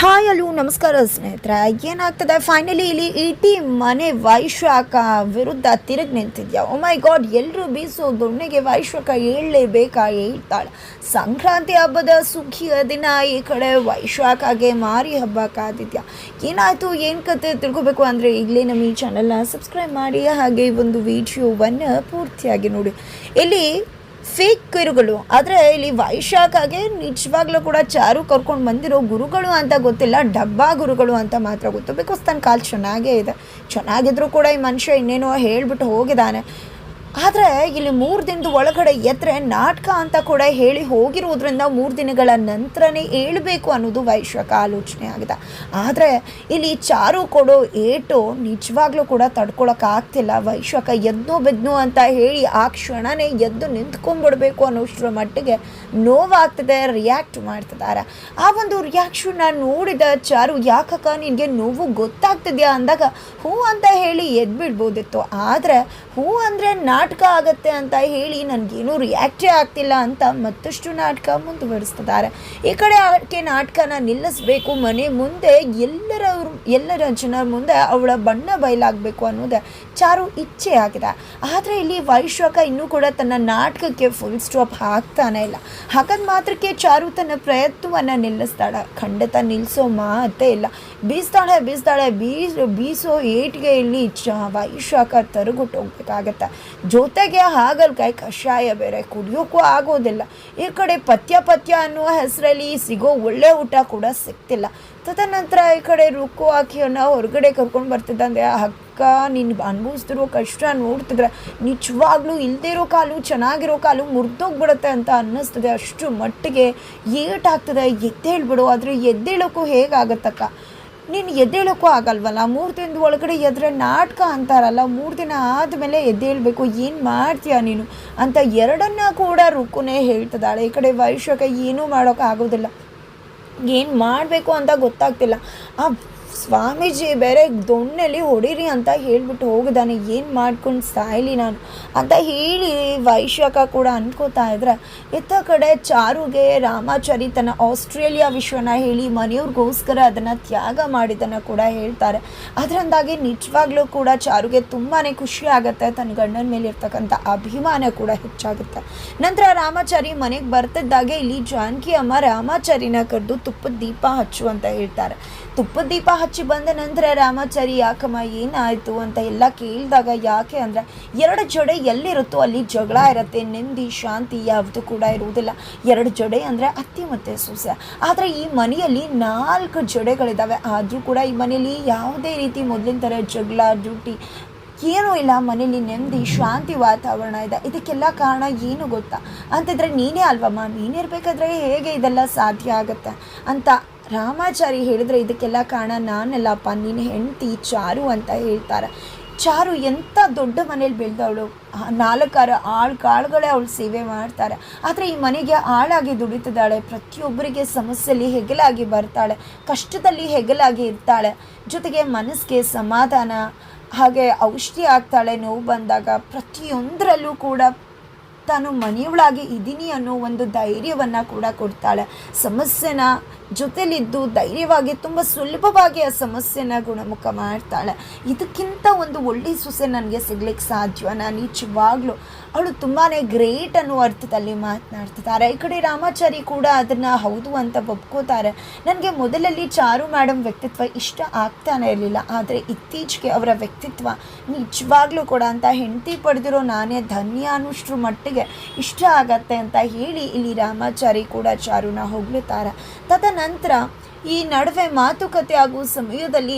Hi hello ನಮಸ್ಕಾರ ಸ್ನೇಹಿತರೆ. ಏನಾಗ್ತದೆ ಫೈನಲಿ ಇಲ್ಲಿ ಇಟಿ ಮನೆ ವೈಶ್ವಾಕ ವಿರುದ್ಧ ತಿರುಗಿ ನಿಂತಿದ್ಯಾ. ಓ ಮೈ ಗಾಡ್, ಎಲ್ಲರೂ ಬೀಸೋ ದೊಣ್ಣೆಗೆ ವೈಶ್ವಾಕ ಹೇಳ್ಲೇಬೇಕಾ, ಹೇಳ್ತಾಳೆ. ಸಂಕ್ರಾಂತಿ ಹಬ್ಬದ ಸುಗ್ಗಿಯ ದಿನ ಈ ಕಡೆ ವೈಶ್ವಾಕಾಗೆ ಮಾರಿ ಹಬ್ಬ ಕಾದಿದ್ಯಾ. ಏನಾಯಿತು ಏನು ಕತೆ ತಿಳ್ಕೊಬೇಕು ಅಂದರೆ ಈಗಲೇ ನಮ್ಮ ಈ ಚಾನಲ್ನ ಸಬ್ಸ್ಕ್ರೈಬ್ ಮಾಡಿ, ಹಾಗೆ ಒಂದು ವಿಡಿಯೋವನ್ನು ಪೂರ್ತಿಯಾಗಿ ನೋಡಿ. ಇಲ್ಲಿ ಫೇಕ್ ಗುರುಗಳು, ಆದರೆ ಇಲ್ಲಿ ವೈಶಾಖಗೆ ನಿಜವಾಗ್ಲೂ ಕೂಡ ಚಾರು ಕರ್ಕೊಂಡು ಬಂದಿರೋ ಗುರುಗಳು ಅಂತ ಗೊತ್ತಿಲ್ಲ, ಡಬ್ಬಾ ಗುರುಗಳು ಅಂತ ಮಾತ್ರ ಗೊತ್ತು. ಬಿಕಾಸ್ ತನ್ನ ಕಾಲು ಚೆನ್ನಾಗೇ ಇದೆ. ಚೆನ್ನಾಗಿದ್ರೂ ಕೂಡ ಈ ಮನುಷ್ಯ ಇನ್ನೇನೋ ಹೇಳಿಬಿಟ್ಟು ಹೋಗಿದ್ದಾನೆ. ಆದರೆ ಇಲ್ಲಿ 3 ದಿನದ ಒಳಗಡೆ ಎತ್ತರೆ ನಾಟಕ ಅಂತ ಕೂಡ ಹೇಳಿ ಹೋಗಿರೋದ್ರಿಂದ 3 ದಿನಗಳ ನಂತರನೇ ಹೇಳಬೇಕು ಅನ್ನೋದು ವೈಶ್ವಕ ಆಲೋಚನೆ ಆಗಿದೆ. ಆದರೆ ಇಲ್ಲಿ ಚಾರು ಕೊಡೋ ಏಟು ನಿಜವಾಗ್ಲೂ ಕೂಡ ತಡ್ಕೊಳಕ್ಕಾಗ್ತಿಲ್ಲ. ವೈಶ್ವಕ ಎದ್ನೋ ಬೆದ್ನೋ ಅಂತ ಹೇಳಿ ಆ ಕ್ಷಣನೇ ಎದ್ದು ನಿಂತ್ಕೊಂಡ್ಬಿಡ್ಬೇಕು ಅನ್ನೋಷ್ಟರ ಮಟ್ಟಿಗೆ ನೋವಾಗ್ತದೆ, ರಿಯಾಕ್ಟ್ ಮಾಡ್ತಿದ್ದಾರೆ. ಆ ಒಂದು ರಿಯಾಕ್ಷನ್ನ ನೋಡಿದ ಚಾರು, ಯಾಕಕ್ಕ ನಿನಗೆ ನೋವು ಗೊತ್ತಾಗ್ತಿದ್ಯಾ ಅಂದಾಗ ಹೂ ಅಂತ ಹೇಳಿ ಎದ್ಬಿಡ್ಬೋದಿತ್ತು. ಆದರೆ ಹೂ ಅಂದರೆ ನಾಟಕ ಆಗತ್ತೆ ಅಂತ ಹೇಳಿ ನನಗೇನು ರಿಯಾಕ್ಟೇ ಆಗ್ತಿಲ್ಲ ಅಂತ ಮತ್ತಷ್ಟು ನಾಟಕ ಮುಂದುವರಿಸ್ತಿದ್ದಾರೆ. ಈ ಕಡೆ ಆಕೆ ನಾಟಕನ ನಿಲ್ಲಿಸಬೇಕು, ಮನೆ ಮುಂದೆ ಎಲ್ಲರ ಜನರ ಮುಂದೆ ಅವಳ ಬಣ್ಣ ಬಯಲಾಗಬೇಕು ಅನ್ನೋದೇ ಚಾರು ಇಚ್ಛೆ ಆಗಿದೆ. ಆದರೆ ಇಲ್ಲಿ ವೈಶ್ವಕ ಇನ್ನೂ ಕೂಡ ತನ್ನ ನಾಟಕಕ್ಕೆ ಫುಲ್ ಸ್ಟಾಪ್ ಹಾಕ್ತಾನೆ ಇಲ್ಲ. ಹಾಗಾದ ಮಾತ್ರಕ್ಕೆ ಚಾರು ತನ್ನ ಪ್ರಯತ್ನವನ್ನು ನಿಲ್ಲಿಸ್ತಾಳೆ. ಖಂಡಿತ ನಿಲ್ಲಿಸೋ ಮಾತೇ ಇಲ್ಲ. ಬೀಸ್ತಾಳೆ ಬೀಸೋ ಏಟಿಗೆ ಇಲ್ಲಿ ವೈಶ್ವಕ ತರಗುಟ್ಟು ಹೋಗ್ಬೇಕಾಗತ್ತೆ. ಜೊತೆಗೆ ಹಾಗಲಕಾಯಿ ಕಷಾಯ ಬೇರೆ ಕುಡಿಯೋಕ್ಕೂ ಆಗೋದಿಲ್ಲ. ಈ ಕಡೆ ಪಥ್ಯ ಅನ್ನುವ ಹೆಸರಲ್ಲಿ ಸಿಗೋ ಒಳ್ಳೆ ಊಟ ಕೂಡ ಸಿಗ್ತಿಲ್ಲ. ತದನಂತರ ಈ ಕಡೆ ರುಕ್ಕು ಆಕೆಯನ್ನು ಹೊರಗಡೆ ಕರ್ಕೊಂಡು ಬರ್ತಿದ್ದಂತೆ, ಅಕ್ಕ ನೀನು ಅನುಭವಿಸ್ತಿರೋ ಕಷ್ಟ ನೋಡ್ತಿದ್ರೆ ನಿಜವಾಗ್ಲೂ ಇಲ್ಲದೇ ಇರೋ ಕಾಲು, ಚೆನ್ನಾಗಿರೋ ಕಾಲು ಮುರಿದೋಗ್ಬಿಡುತ್ತೆ ಅಂತ ಅನ್ನಿಸ್ತದೆ. ಅಷ್ಟು ಮಟ್ಟಿಗೆ ಏಟಾಗ್ತದೆ. ಎದ್ದೇಳ್ಬಿಡು. ಆದರೆ ಎದ್ದೇಳೋಕ್ಕೂ ಹೇಗಾಗತ್ತಕ್ಕ, ನೀನು ಎದ್ದೇಳೋಕ್ಕೂ ಆಗಲ್ವಲ್ಲ. 3 ದಿನದ ಒಳಗಡೆ ಎದ್ರೆ ನಾಟಕ ಅಂತಾರಲ್ಲ, 3 ದಿನ ಆದಮೇಲೆ ಎದ್ದೇಳಬೇಕು, ಏನು ಮಾಡ್ತೀಯ ನೀನು ಅಂತ ಎರಡನ್ನ ಕೂಡ ರುಕ್ಕುನೇ ಹೇಳ್ತಿದ್ದಾಳೆ. ಈ ಕಡೆ ವೈಶ್ವಕ ಏನೂ ಮಾಡೋಕೆ ಆಗೋದಿಲ್ಲ. ಏನು ಮಾಡಬೇಕು ಅಂತ ಗೊತ್ತಾಗ್ತಿಲ್ಲ. ಆ ಸ್ವಾಮೀಜಿ ಬೇರೆ ದೊಣ್ಣೆಲಿ ಹೊಡೀರಿ ಅಂತ ಹೇಳಿಬಿಟ್ಟು ಹೋಗಿದ್ದಾನೆ. ಏನು ಮಾಡ್ಕೊಂಡು ಸಾಯಲಿ ನಾನು ಅಂತ ಹೇಳಿ ವೈಶ್ವಕ ಕೂಡ ಅನ್ಕೋತಾ ಇದ್ರೆ, ಇತ್ತ ಕಡೆ ಚಾರುಗೆ ರಾಮಾಚಾರಿ ತನ್ನ ಆಸ್ಟ್ರೇಲಿಯಾ ವಿಶ್ವನ ಹೇಳಿ ಮನೆಯವ್ರಿಗೋಸ್ಕರ ಅದನ್ನು ತ್ಯಾಗ ಮಾಡಿದ್ದನ್ನು ಕೂಡ ಹೇಳ್ತಾರೆ. ಅದರಿಂದಾಗಿ ನಿಜವಾಗ್ಲೂ ಕೂಡ ಚಾರುಗೆ ತುಂಬಾ ಖುಷಿ ಆಗುತ್ತೆ. ತನ್ನ ಗಂಡನ ಮೇಲೆ ಇರ್ತಕ್ಕಂಥ ಅಭಿಮಾನ ಕೂಡ ಹೆಚ್ಚಾಗುತ್ತೆ. ನಂತರ ರಾಮಾಚಾರಿ ಮನೆಗೆ ಬರ್ತಿದ್ದಾಗೆ ಇಲ್ಲಿ ಜಾನಕಿ ಅಮ್ಮ ರಾಮಾಚಾರಿನ ಕರೆದು ತುಪ್ಪದ ದೀಪ ಹಚ್ಚು ಅಂತ ಹೇಳ್ತಾರೆ. ತುಪ್ಪದ ದೀಪ ಹಚ್ಚಿ ಬಂದ ನಂತರ ರಾಮಾಚಾರಿ, ಯಾಕಮ್ಮ ಏನಾಯಿತು ಅಂತ ಎಲ್ಲ ಕೇಳಿದಾಗ, ಯಾಕೆ ಅಂದರೆ 2 ಜಡೆ ಎಲ್ಲಿರುತ್ತೋ ಅಲ್ಲಿ ಜಗಳ ಇರುತ್ತೆ, ನೆಮ್ಮದಿ ಶಾಂತಿ ಯಾವುದು ಕೂಡ ಇರುವುದಿಲ್ಲ. 2 ಜಡೆ ಅಂದರೆ ಅತ್ತೆ ಮತ್ತು ಸೊಸೆ. ಆದರೆ ಈ ಮನೆಯಲ್ಲಿ 4 ಜಡೆಗಳಿದ್ದಾವೆ. ಆದರೂ ಕೂಡ ಈ ಮನೆಯಲ್ಲಿ ಯಾವುದೇ ರೀತಿ ಮೊದಲಿನ ಥರ ಜಗಳ ಡ್ಯೂಟಿ ಏನೂ ಇಲ್ಲ. ಮನೇಲಿ ನೆಮ್ಮದಿ ಶಾಂತಿ ವಾತಾವರಣ ಇದೆ. ಇದಕ್ಕೆಲ್ಲ ಕಾರಣ ಏನು ಗೊತ್ತಾ ಅಂತಿದ್ರೆ ನೀನೇ ಅಲ್ವಮ್ಮ. ನೀನಿರಬೇಕಾದ್ರೆ ಹೇಗೆ ಇದೆಲ್ಲ ಸಾಧ್ಯ ಆಗುತ್ತೆ ಅಂತ ರಾಮಾಚಾರಿ ಹೇಳಿದರೆ, ಇದಕ್ಕೆಲ್ಲ ಕಾರಣ ನಾನಲ್ಲಪ್ಪ, ನೀನು ಹೆಂಡತಿ ಚಾರು ಅಂತ ಹೇಳ್ತಾರೆ. ಚಾರು ಎಂಥ ದೊಡ್ಡ ಮನೇಲಿ ಬೆಳೆದವಳು. 4 ಕಾಳುಗಳೇ ಅವಳು ಸೇವೆ ಮಾಡ್ತಾರೆ. ಆದರೆ ಈ ಮನೆಗೆ ಆಳಾಗಿ ದುಡಿತಿದ್ದಾಳೆ. ಪ್ರತಿಯೊಬ್ಬರಿಗೆ ಸಮಸ್ಯೆಯಲ್ಲಿ ಹೆಗಲಾಗಿ ಬರ್ತಾಳೆ, ಕಷ್ಟದಲ್ಲಿ ಹೆಗಲಾಗಿ ಇರ್ತಾಳೆ. ಜೊತೆಗೆ ಮನಸ್ಸಿಗೆ ಸಮಾಧಾನ, ಹಾಗೆ ಔಷಧಿ ಆಗ್ತಾಳೆ ನೋವು ಬಂದಾಗ. ಪ್ರತಿಯೊಂದರಲ್ಲೂ ಕೂಡ ತಾನು ಮನೆಯವಳಾಗಿ ಇದ್ದೀನಿ ಅನ್ನೋ ಒಂದು ಧೈರ್ಯವನ್ನು ಕೂಡ ಕೊಡ್ತಾಳೆ. ಸಮಸ್ಯೆನ ಜೊತೆಲಿದ್ದು ಧೈರ್ಯವಾಗಿ ತುಂಬ ಸುಲಭವಾಗಿ ಆ ಸಮಸ್ಯೆನ ಗುಣಮುಖ ಮಾಡ್ತಾಳೆ. ಇದಕ್ಕಿಂತ ಒಂದು ಒಳ್ಳೆ ಸೊಸೆ ನನಗೆ ಸಿಗ್ಲಿಕ್ಕೆ ಸಾಧ್ಯನಾ? ನಿಜವಾಗ್ಲೂ ಅವಳು ತುಂಬಾ ಗ್ರೇಟ್ ಅನ್ನೋ ಅರ್ಥದಲ್ಲಿ ಮಾತನಾಡ್ತಿದ್ದಾರೆ. ಈ ಕಡೆ ರಾಮಾಚಾರಿ ಕೂಡ ಅದನ್ನು ಹೌದು ಅಂತ ಒಪ್ಕೋತಾರೆ. ನನಗೆ ಮೊದಲಲ್ಲಿ ಚಾರು ಮೇಡಮ್ ವ್ಯಕ್ತಿತ್ವ ಇಷ್ಟ ಆಗ್ತಾನೆ ಇರಲಿಲ್ಲ, ಆದರೆ ಇತ್ತೀಚೆಗೆ ಅವರ ವ್ಯಕ್ತಿತ್ವ ನಿಜವಾಗ್ಲೂ ಕೂಡ ಅಂತ ಹೆಂಡತಿ ಪಡೆದಿರೋ ನಾನೇ ಧನ್ಯ ಅನ್ನೋಷ್ಟ್ರ ಮಟ್ಟಿಗೆ ಇಷ್ಟ ಆಗತ್ತೆ ಅಂತ ಹೇಳಿ ಇಲ್ಲಿ ರಾಮಾಚಾರಿ ಕೂಡ ಚಾರುನ ಹೊಗಳುತ್ತಾರೆ. ತದನಂತರ ಈ ನಡುವೆ ಮಾತುಕತೆ ಆಗುವ ಸಮಯದಲ್ಲಿ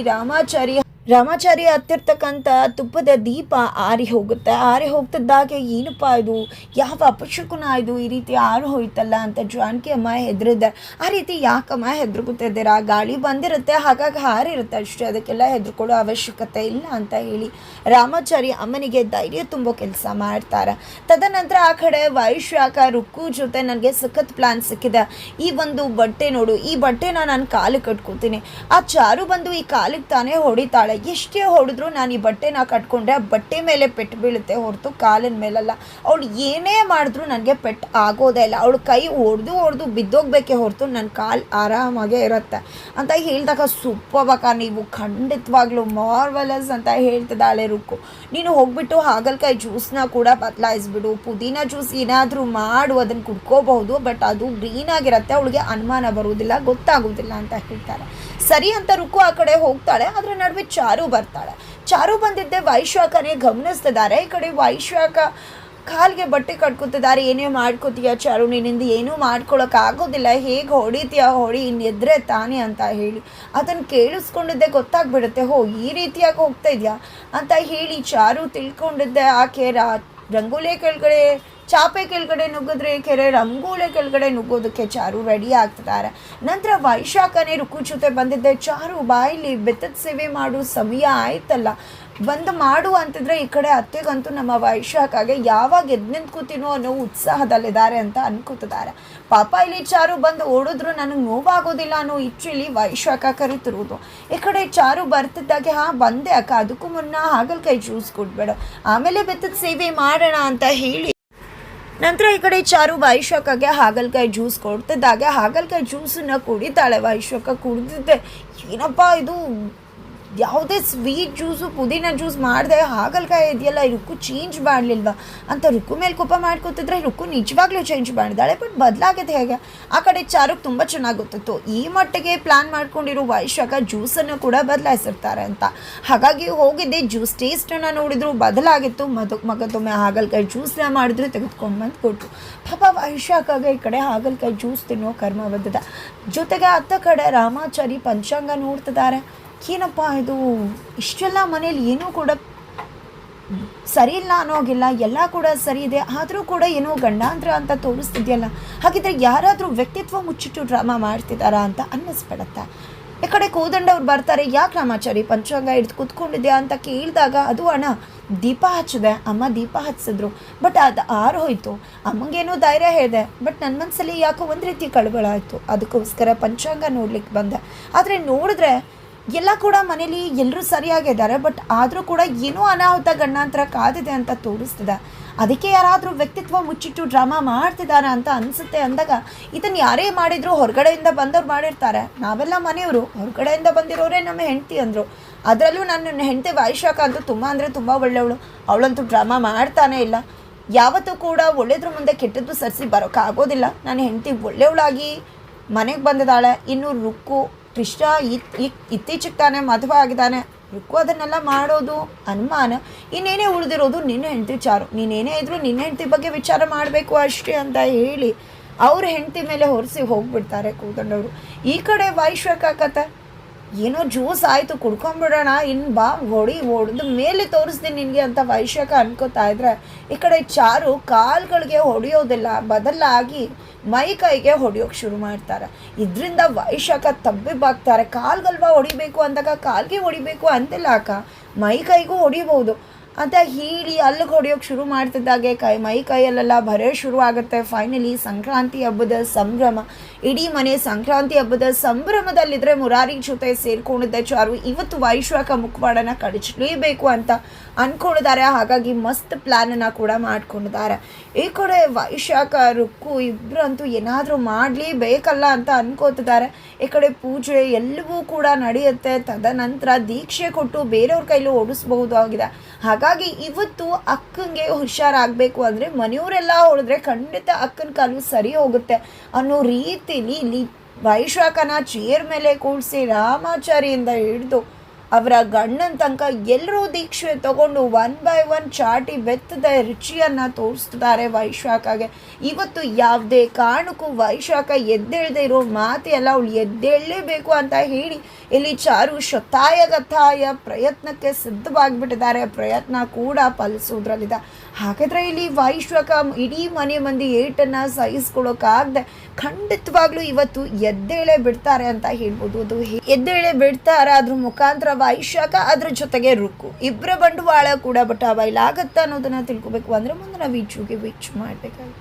ರಾಮಾಚಾರಿ ಹತ್ತಿರ್ತಕ್ಕಂಥ ತುಪ್ಪದ ದೀಪ ಆರಿ ಹೋಗುತ್ತೆ. ಆರಿ ಹೋಗ್ತಿದ್ದಾಗೆ, ಏನಪ್ಪ ಇದು, ಯಾವ ಅಪಶಕುನ ಇದು, ಈ ರೀತಿ ಆರು ಹೋಯ್ತಲ್ಲ ಅಂತ ಜಾನಕಿ ಅಮ್ಮ ಹೆದರಿದ್ದಾರೆ. ಆ ರೀತಿ ಯಾಕಮ್ಮ ಹೆದರ್ಕೊತಿದ್ದೀರಾ? ಗಾಳಿ ಬಂದಿರುತ್ತೆ, ಹಾಗಾಗಿ ಹಾರಿರುತ್ತೆ ಅಷ್ಟೇ, ಅದಕ್ಕೆಲ್ಲ ಹೆದರ್ಕೊಳ್ಳೋ ಅವಶ್ಯಕತೆ ಇಲ್ಲ ಅಂತ ಹೇಳಿ ರಾಮಾಚಾರಿ ಅಮ್ಮನಿಗೆ ಧೈರ್ಯ ತುಂಬೋ ಕೆಲಸ ಮಾಡ್ತಾರೆ. ತದನಂತರ ಆ ಕಡೆ ವೈಶ್ವಾಕ ರುಕ್ಕು ಜೊತೆ ನನಗೆ ಸಖತ್ ಪ್ಲಾನ್ ಸಿಕ್ಕಿದೆ. ಈ ಒಂದು ಬಟ್ಟೆ ನೋಡು, ಈ ಬಟ್ಟೆನ ನಾನು ಕಾಲಿಗೆ ಕಟ್ಕೋತೀನಿ. ಆ ಚಾರು ಬಂದು ಈ ಕಾಲಿಗೆ ತಾನೇ ಹೊಡಿತಾಳೆ. ಹೇಳ್ತಾಳೆ, ಎಷ್ಟೇ ಹೊಡೆದ್ರು ನಾನು ಈ ಬಟ್ಟೆನ ಕಟ್ಕೊಂಡ್ರೆ ಆ ಬಟ್ಟೆ ಮೇಲೆ ಪೆಟ್ಟು ಬೀಳುತ್ತೆ ಹೊರತು ಕಾಲಿನ ಮೇಲಲ್ಲ. ಅವಳು ಏನೇ ಮಾಡಿದ್ರು ನನಗೆ ಪೆಟ್ಟು ಆಗೋದೇ ಇಲ್ಲ. ಅವಳು ಕೈ ಹೊಡೆದು ಬಿದ್ದೋಗ್ಬೇಕೇ ಹೊರತು ನನ್ನ ಕಾಲು ಆರಾಮಾಗೇ ಇರುತ್ತೆ ಅಂತ ಹೇಳಿದಾಗ, ಸೂಪರ್ಬಕ್ಕ, ನೀವು ಖಂಡಿತವಾಗ್ಲೂ ಮಾರ್ವಲಸ್ ಅಂತ ಹೇಳ್ತಿದ್ದಾಳೆ ರುಕ್ಕು. ನೀನು ಹೋಗ್ಬಿಟ್ಟು ಹಾಗಲಕಾಯಿ ಜ್ಯೂಸನ್ನ ಕೂಡ ಬದಲಾಯಿಸ್ಬಿಡು, ಪುದೀನ ಜ್ಯೂಸ್ ಏನಾದರೂ ಮಾಡು, ಅದನ್ನು ಕುಡ್ಕೋಬಹುದು, ಬಟ್ ಅದು ಗ್ರೀನ್ ಆಗಿರುತ್ತೆ, ಅವಳಿಗೆ ಅನುಮಾನ ಬರುವುದಿಲ್ಲ, ಗೊತ್ತಾಗೋದಿಲ್ಲ ಅಂತ ಹೇಳ್ತಾರೆ. ಸರಿ ಅಂತ ರುಕ್ಕು ಆ ಕಡೆ ಹೋಗ್ತಾಳೆ. ಅದರ ನಡುವೆ ಚಾರು ಬರ್ತಾಳೆ. ಚಾರು ಬಂದಿದ್ದೆ ವೈಶ್ವಾಕನೇ ಗಮನಿಸ್ತಿದ್ದಾರೆ. ಈ ಕಡೆ ವೈಶ್ವಾಕ ಕಾಲಿಗೆ ಬಟ್ಟೆ ಕಟ್ಕೊತಿದ್ದಾರೆ. ಏನೇ ಮಾಡ್ಕೋತೀಯ ಚಾರು, ನಿನ್ನಿಂದ ಏನೂ ಮಾಡ್ಕೊಳಕ್ಕಾಗೋದಿಲ್ಲ, ಹೇಗೆ ಹೊಡಿತೀಯ ಹೊಡಿ, ಇನ್ನೆದ್ರೆ ತಾನೇ ಅಂತ ಹೇಳಿ ಅದನ್ನು ಕೇಳಿಸ್ಕೊಂಡಿದ್ದೆ ಗೊತ್ತಾಗ್ಬಿಡುತ್ತೆ. ಈ ರೀತಿಯಾಗಿ ಹೋಗ್ತಾ ಇದೆಯಾ ಅಂತ ಹೇಳಿ ಚಾರು ತಿಳ್ಕೊಂಡಿದ್ದೆ. ಆಕೆ ರಂಗೋಲೆ ಕೆಳಗಡೆ ಚಾಪೆ ಕೆಳಗಡೆ ನುಗ್ಗಿದ್ರೆ ಕೆರೆ ರಂಗೋಲೆ ಕೆಳಗಡೆ ನುಗ್ಗೋದಕ್ಕೆ ಚಾರು ರೆಡಿ ಆಗ್ತಿದ್ದಾರೆ. ನಂತರ ವೈಶಾಖನೇ ರುಕ್ಕು ಜೊತೆ ಬಂದಿದ್ದೆ. ಚಾರು ಬಾಯಿಲಿ ಬೆತ್ತದ ಸೇವೆ ಮಾಡು ಸಮಯ ಆಯ್ತಲ್ಲ, ಬಂದು ಮಾಡು ಅಂತಿದ್ರೆ ಈ ಕಡೆ ಅತ್ತೆಗಂತೂ ನಮ್ಮ ವೈಶಾಖಗೆ ಯಾವಾಗ ಎದ್ದು ನಿಂತ್ಕೋತೀನೋ ಅನ್ನೋ ಉತ್ಸಾಹದಲ್ಲಿದ್ದಾರೆ ಅಂತ ಅನ್ಕೋತಿದ್ದಾರೆ. ಪಾಪ ಇಲ್ಲಿ ಚಾರು ಬಂದು ಓಡಿದ್ರು ನನಗೆ ನೋವಾಗೋದಿಲ್ಲ ಅನ್ನೋ ಇಚ್ಛೆಯಲ್ಲಿ ವೈಶಾಖ ಕರಿತಿರೋದು. ಈ ಕಡೆ ಚಾರು ಬರ್ತಿದ್ದಾಗೆ, ಬಂದೆ ಅಕ್ಕ, ಅದಕ್ಕೂ ಮುನ್ನ ಹಾಗಲಕಾಯಿ ಜ್ಯೂಸ್ ಕೊಟ್ಬೇಡ, ಆಮೇಲೆ ಬೆತ್ತದ ಸೇವೆ ಮಾಡೋಣ ಅಂತ ಹೇಳಿ ನಂತರ ಈ ಕಡೆ ಚಾರು ವೈಶಾಖಗೆ ಹಾಗಲಕಾಯಿ ಜ್ಯೂಸ್ ಕೊಡ್ತಿದ್ದಾಗೆ ಹಾಗಲಕಾಯಿ ಜ್ಯೂಸನ್ನು ಕುಡಿತಾಳೆ. ವೈಶಾಖ ಕುಡಿದಿದ್ದೆ, ಏನಪ್ಪ ಇದು ಯಾವುದೇ ಸ್ವೀಟ್ ಜ್ಯೂಸು ಪುದೀನ ಜ್ಯೂಸ್ ಮಾಡಿದೆ, ಹಾಗಲಕಾಯಿ ಇದೆಯಲ್ಲ, ರುಕ್ಕು ಚೇಂಜ್ ಮಾಡಲಿಲ್ವಾ ಅಂತ ರುಕ್ಕು ಮೇಲೆ ಕೋಪ ಮಾಡ್ಕೊತಿದ್ರೆ ರುಕ್ಕು ನಿಜವಾಗ್ಲೂ ಚೇಂಜ್ ಮಾಡಿದ್ದಾಳೆ. ಬಟ್ ಬದಲಾಗಿದೆ ಹೇಗೆ? ಆ ಕಡೆ ಚಾರುಗೆ ತುಂಬ ಚೆನ್ನಾಗಿ ಗೊತ್ತಿತ್ತು ಈ ಮಟ್ಟಿಗೆ ಪ್ಲ್ಯಾನ್ ಮಾಡ್ಕೊಂಡಿರೋ ವೈಶಾಖ ಜ್ಯೂಸನ್ನು ಕೂಡ ಬದಲಾಯಿಸಿರ್ತಾರೆ ಅಂತ. ಹಾಗಾಗಿ ಹೋಗಿದ್ದೆ, ಜ್ಯೂಸ್ ಟೇಸ್ಟನ್ನು ನೋಡಿದ್ರು ಬದಲಾಗಿತ್ತು. ಮಗದೊಮ್ಮೆ ಹಾಗಲಕಾಯಿ ಜ್ಯೂಸ್ನ ಮಾಡಿದ್ರು, ತೆಗೆದುಕೊಂಡು ಬಂದು ಕೊಟ್ಟರು. ಪಾಪ ವೈಶಾಖಗೆ ಈ ಕಡೆ ಹಾಗಲಕಾಯಿ ಜ್ಯೂಸ್ ತಿನ್ನೋ ಕರ್ಮ ಬಂದಿದೆ. ಜೊತೆಗೆ ಅತ್ತ ಕಡೆ ರಾಮಾಚಾರಿ ಪಂಚಾಂಗ ನೋಡ್ತಿದ್ದಾರೆ. ಏನಪ್ಪ ಇದು, ಇಷ್ಟೆಲ್ಲ ಮನೇಲಿ ಏನೂ ಕೂಡ ಸರಿ ಇಲ್ಲ ಅನ್ನೋಗಿಲ್ಲ, ಎಲ್ಲ ಕೂಡ ಸರಿ ಇದೆ, ಆದರೂ ಕೂಡ ಏನೋ ಗಂಡಾಂತರ ಅಂತ ತೋರಿಸ್ತಿದೆಯಲ್ಲ, ಹಾಗಿದ್ರೆ ಯಾರಾದರೂ ವ್ಯಕ್ತಿತ್ವ ಮುಚ್ಚಿಟ್ಟು ಡ್ರಾಮಾ ಮಾಡ್ತಿದ್ದಾರಾ ಅಂತ ಅನ್ನಿಸ್ಬಿಡತ್ತೆ. ಈ ಕಡೆ ಕೋದಂಡವ್ರು ಬರ್ತಾರೆ. ಯಾಕೆ ರಾಮಾಚಾರಿ ಪಂಚಾಂಗ ಹಿಡ್ದು ಕೂತ್ಕೊಂಡಿದ್ಯಾ ಅಂತ ಕೇಳಿದಾಗ, ಅದು ಅಣ್ಣ ದೀಪ ಹಚ್ಚಿದೆ, ಅಮ್ಮ ದೀಪ ಹಚ್ಚಿದ್ರು, ಬಟ್ ಅದು ಆರೋಯ್ತು. ಅಮ್ಮಂಗೇನೋ ಧೈರ್ಯ ಹೇಳಿದೆ, ಬಟ್ ನನ್ನ ಮನಸ್ಸಲ್ಲಿ ಯಾಕೋ ಒಂದು ರೀತಿ ಕಳವಳ ಆಯಿತು, ಅದಕ್ಕೋಸ್ಕರ ಪಂಚಾಂಗ ನೋಡ್ಲಿಕ್ಕೆ ಬಂದೆ. ಆದರೆ ನೋಡಿದ್ರೆ ಎಲ್ಲ ಕೂಡ ಮನೇಲಿ ಎಲ್ಲರೂ ಸರಿಯಾಗಿದ್ದಾರೆ, ಬಟ್ ಆದರೂ ಕೂಡ ಏನೋ ಅನಾಹುತ ಗಂಡಾಂತರ ಕಾದಿದೆ ಅಂತ ತೋರಿಸ್ತಿದೆ. ಅದಕ್ಕೆ ಯಾರಾದರೂ ವ್ಯಕ್ತಿತ್ವ ಮುಚ್ಚಿಟ್ಟು ಡ್ರಾಮಾ ಮಾಡ್ತಿದ್ದಾರೆ ಅಂತ ಅನಿಸುತ್ತೆ ಅಂದಾಗ, ಇದನ್ನು ಯಾರೇ ಮಾಡಿದರೂ ಹೊರಗಡೆಯಿಂದ ಬಂದವ್ರು ಮಾಡಿರ್ತಾರೆ, ನಾವೆಲ್ಲ ಮನೆಯವರು, ಹೊರಗಡೆಯಿಂದ ಬಂದಿರೋರೇ ನಮ್ಮ ಹೆಂಡತಿ ಅಂದರು. ಅದರಲ್ಲೂ ನನ್ನ ಹೆಂಡತಿ ವೈಶಾಖ ಅಂತೂ ತುಂಬ ಅಂದರೆ ತುಂಬ ಒಳ್ಳೆಯವಳು, ಅವಳಂತೂ ಡ್ರಾಮಾ ಮಾಡ್ತಾನೇ ಇಲ್ಲ. ಯಾವತ್ತೂ ಕೂಡ ಒಳ್ಳೆಯದ್ರ ಮುಂದೆ ಕೆಟ್ಟದ್ದು ಸರಿಸಿ ಬರೋಕ್ಕಾಗೋದಿಲ್ಲ. ನನ್ನ ಹೆಂಡತಿ ಒಳ್ಳೆಯವಳಾಗಿ ಮನೆಗೆ ಬಂದಿದ್ದಾಳೆ. ಇನ್ನು ರುಕ್ಕು ಕೃಷ್ಣ ಇತ್ತೀಚೆಗೆ ತಾನೇ ಮದುವೆ ಆಗಿದ್ದಾನೆ. ರುಕ್ಕು ಅದನ್ನೆಲ್ಲ ಮಾಡೋದು ಅನುಮಾನ. ಇನ್ನೇನೇ ಉಳಿದಿರೋದು ನಿನ್ನ ಹೆಂಡತಿ ಚಾರು. ನೀನೇನೇ ಇದ್ರೂ ನಿನ್ನ ಹೆಂಡತಿ ಬಗ್ಗೆ ವಿಚಾರ ಮಾಡಬೇಕು ಅಷ್ಟೇ ಅಂತ ಹೇಳಿ ಅವ್ರ ಹೆಂಡತಿ ಮೇಲೆ ಹೊರಿಸಿ ಹೋಗ್ಬಿಡ್ತಾರೆ ಕೋದಂಡವರು. ಈ ಕಡೆ ವೈಶ್ವಕ ಕತೆ, ಏನೋ ಜ್ಯೂಸ್ ಆಯಿತು ಕುಡ್ಕೊಂಬಿಡೋಣ, ಇನ್ನು ಬಾ ಹೊಡೆದ ಮೇಲೆ ತೋರಿಸ್ತೀನಿ ನಿನಗೆ ಅಂತ ವೈಶಾಖ ಅನ್ಕೋತಾ ಇದ್ರೆ, ಈ ಕಡೆ ಚಾರು ಕಾಲ್ಗಳಿಗೆ ಹೊಡೆಯೋದಿಲ್ಲ, ಬದಲಾಗಿ ಮೈ ಕೈಗೆ ಹೊಡೆಯೋಕೆ ಶುರು ಮಾಡ್ತಾರೆ. ಇದರಿಂದ ವೈಶಾಖ ತಬ್ಬಿಬ್ಬಾಗ್ತಾರೆ. ಕಾಲ್ಗಲ್ವಾ ಹೊಡಿಬೇಕು ಅಂದಾಗ ಕಾಲ್ಗೆ ಹೊಡಿಬೇಕು ಅಂತಿಲ್ಲ ಅಕ್ಕ, ಮೈ ಕೈಗೂ ಹೊಡಿಬೋದು ಅಂತ ಹೇಳಿ ಅಲ್ಲಿಗೆ ಹೊಡೆಯೋಕೆ ಶುರು ಮಾಡ್ತಿದ್ದಾಗೆ ಮೈ ಕೈಯಲ್ಲೆಲ್ಲ ಬರೆ ಶುರು ಆಗುತ್ತೆ. ಫೈನಲಿ ಸಂಕ್ರಾಂತಿ ಹಬ್ಬದ ಸಂಭ್ರಮ, ಇಡೀ ಮನೆ ಸಂಕ್ರಾಂತಿ ಹಬ್ಬದ ಸಂಭ್ರಮದಲ್ಲಿದ್ದರೆ ಮುರಾರಿ ಜೊತೆ ಸೇರ್ಕೊಂಡಿದ್ದೆ ಚಾರು ಇವತ್ತು ವೈಶ್ವಾಖ ಮುಖವಾಡನ ಕಳಿಸಲೇಬೇಕು ಅಂತ ಅಂದ್ಕೊಂಡಿದ್ದಾರೆ. ಹಾಗಾಗಿ ಮಸ್ತ್ ಪ್ಲ್ಯಾನನ್ನು ಕೂಡ ಮಾಡ್ಕೊಂಡಿದ್ದಾರೆ. ಈ ಕಡೆ ವೈಶಾಖ ರುಕ್ಕು ಇಬ್ಬರಂತೂ ಏನಾದರೂ ಮಾಡಲೇಬೇಕಲ್ಲ ಅಂತ ಅನ್ಕೋತಿದ್ದಾರೆ. ಈ ಕಡೆ ಪೂಜೆ ಎಲ್ಲವೂ ಕೂಡ ನಡೆಯುತ್ತೆ. ತದನಂತರ ದೀಕ್ಷೆ ಕೊಟ್ಟು ಬೇರೆಯವ್ರ ಕೈಲೂ ಓಡಿಸ್ಬಹುದು ಆಗಿದೆ. ಹಾಗಾಗಿ ಇವತ್ತು ಅಕ್ಕಂಗೆ ಹುಷಾರಾಗಬೇಕು ಅಂದರೆ ಮನೆಯವರೆಲ್ಲ ಹೊಡೆದ್ರೆ ಖಂಡಿತ ಅಕ್ಕನ ಕಾಲು ಸರಿ ಹೋಗುತ್ತೆ ಅನ್ನೋ ರೀತಿಲಿ ಇಲ್ಲಿ ವೈಶಾಖನ ಚೇರ್ ಮೇಲೆ ಕೂಡಿಸಿ ರಾಮಾಚಾರಿಯಿಂದ ಹಿಡಿದು ಅವರ ಗಂಡನ ತನಕ ಎಲ್ಲರೂ ದೀಕ್ಷೆ ತಗೊಂಡು 1 by 1 ಚಾಟಿ ಬೆತ್ತದ ರುಚಿಯನ್ನು ತೋರಿಸ್ತಿದ್ದಾರೆ ವೈಶಾಖಗೆ. ಇವತ್ತು ಯಾವುದೇ ಕಾರಣಕ್ಕೂ ವೈಶಾಖ ಎದ್ದೇಳದೆ ಇರೋ ಮಾತೆ ಅಲ್ಲ, ಅವಳು ಎದ್ದೇಳಲೇಬೇಕು ಅಂತ ಹೇಳಿ ಇಲ್ಲಿ ಚಾರು ಶತಾಯಗತಾಯ ಪ್ರಯತ್ನಕ್ಕೆ ಸಿದ್ಧವಾಗಿಬಿಟ್ಟಿದ್ದಾರೆ. ಪ್ರಯತ್ನ ಕೂಡ ಫಲಿಸೋದ್ರಲ್ಲಿದೆ. ಹಾಗಾದರೆ ಇಲ್ಲಿ ವೈಶ್ವಾಖ ಇಡೀ ಮನೆ ಮಂದಿ ಏಟನ್ನು ಸಹಿಸ್ಕೊಳ್ಳೋಕ್ಕಾಗದೆ ಖಂಡಿತವಾಗ್ಲೂ ಇವತ್ತು ಎದ್ದೇಳೆ ಬಿಡ್ತಾರೆ ಅಂತ ಹೇಳ್ಬೋದು. ಅದು ಎದ್ದೇಳೆ ಬಿಡ್ತಾರೆ, ಅದ್ರ ಮುಖಾಂತರ ವೈಶಾಖ, ಅದ್ರ ಜೊತೆಗೆ ರುಕ್ಕು ಇಬ್ಬರ ಬಂಡವಾಳ ಕೂಡ. ಬಟ್ ಆ ಬೈಲಾಗತ್ತ ಅನ್ನೋದನ್ನು ತಿಳ್ಕೊಬೇಕು ಅಂದರೆ ಮುಂದೆ ನಾವು ವೀಚ್ ಮಾಡಬೇಕಾಗುತ್ತೆ.